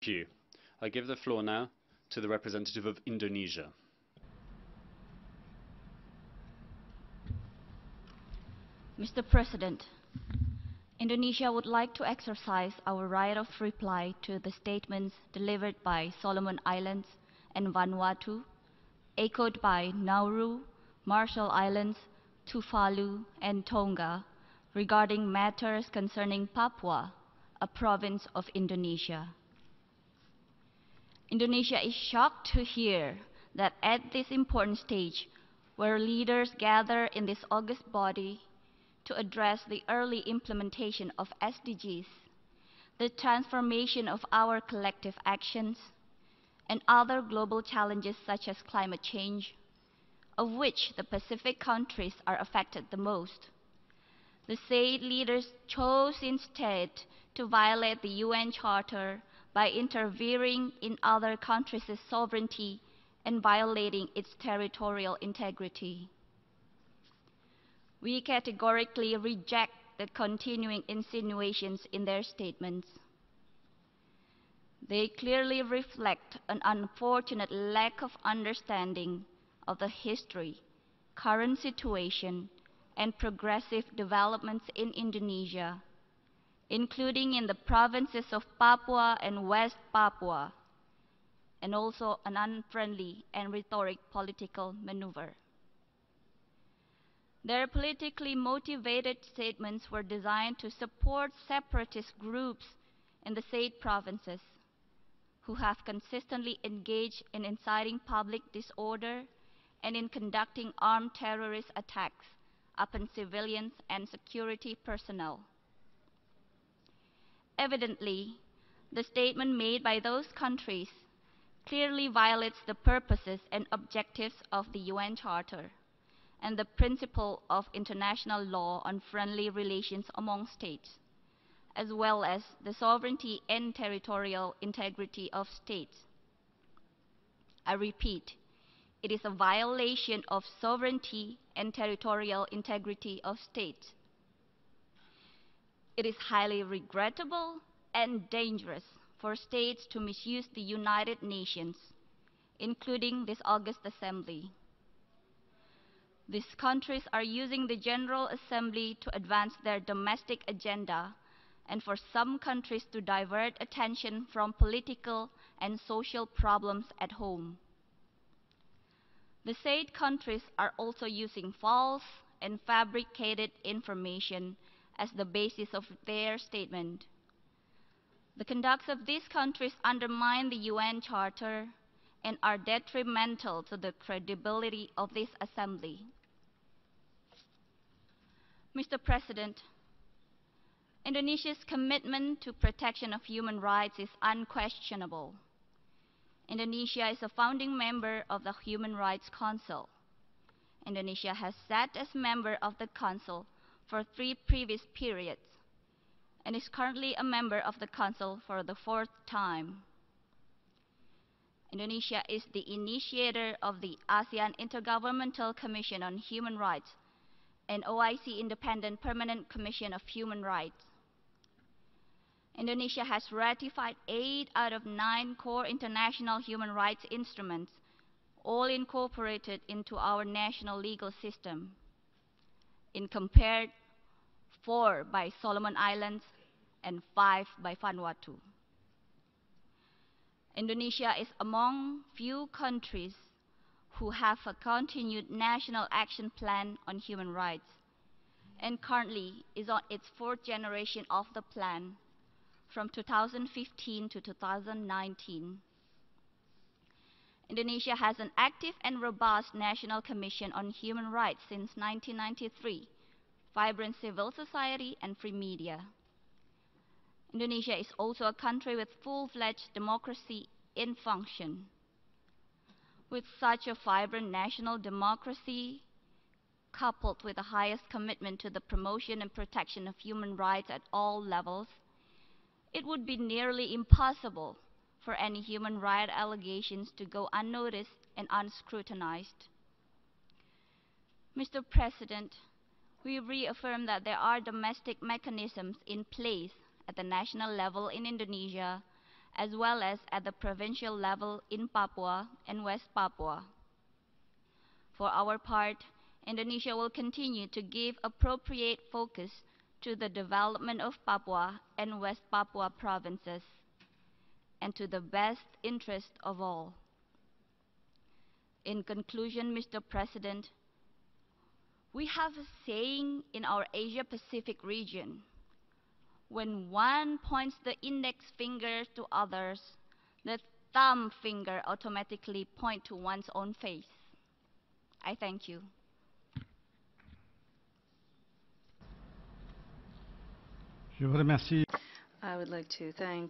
you. I give the floor now to the representative of Indonesia. Mr. President, Indonesia would like to exercise our right of reply to the statements delivered by Solomon Islands and Vanuatu, echoed by Nauru, Marshall Islands, Tuvalu, and Tonga regarding matters concerning Papua, a province of Indonesia. Indonesia is shocked to hear that at this important stage, where leaders gather in this august body to address the early implementation of SDGs, the transformation of our collective actions, and other global challenges such as climate change, of which the Pacific countries are affected the most. The said leaders chose instead to violate the UN Charter by interfering in other countries' sovereignty and violating its territorial integrity. We categorically reject the continuing insinuations in their statements. They clearly reflect an unfortunate lack of understanding of the history, current situation, and progressive developments in Indonesia, including in the provinces of Papua and West Papua, and also an unfriendly and rhetoric political maneuver. Their politically motivated statements were designed to support separatist groups in the said provinces, who have consistently engaged in inciting public disorder and in conducting armed terrorist attacks upon civilians and security personnel. Evidently, the statement made by those countries clearly violates the purposes and objectives of the UN Charter and the principle of international law on friendly relations among states, as well as the sovereignty and territorial integrity of states. I repeat, it is a violation of sovereignty and territorial integrity of states. It is highly regrettable and dangerous for states to misuse the United Nations, including this August Assembly. These countries are using the General Assembly to advance their domestic agenda and for some countries to divert attention from political and social problems at home. The said countries are also using false and fabricated information as the basis of their statement. The conducts of these countries undermine the UN Charter and are detrimental to the credibility of this Assembly. Mr. President, Indonesia's commitment to protection of human rights is unquestionable. Indonesia is a founding member of the Human Rights Council. Indonesia has sat as member of the Council for 3 previous periods and is currently a member of the Council for the 4th time. Indonesia is the initiator of the ASEAN Intergovernmental Commission on Human Rights and OIC Independent Permanent Commission of Human Rights. Indonesia has ratified 8 out of 9 core international human rights instruments, all incorporated into our national legal system. In compared, 4 by Solomon Islands and 5 by Vanuatu. Indonesia is among few countries who have a continued national action plan on human rights and currently is on its 4th generation of the plan from 2015 to 2019. Indonesia has an active and robust National Commission on Human Rights since 1993, vibrant civil society and free media. Indonesia is also a country with full-fledged democracy in function. With such a vibrant national democracy, coupled with the highest commitment to the promotion and protection of human rights at all levels, it would be nearly impossible for any human rights allegations to go unnoticed and unscrutinized. Mr. President, we reaffirm that there are domestic mechanisms in place at the national level in Indonesia as well as at the provincial level in Papua and West Papua. For our part, Indonesia will continue to give appropriate focus to the development of Papua and West Papua provinces, and to the best interest of all. In conclusion, Mr. President, we have a saying in our Asia-Pacific region: when one points the index finger to others, the thumb finger automatically points to one's own face. I thank you. Je vous remercie. I would like to thank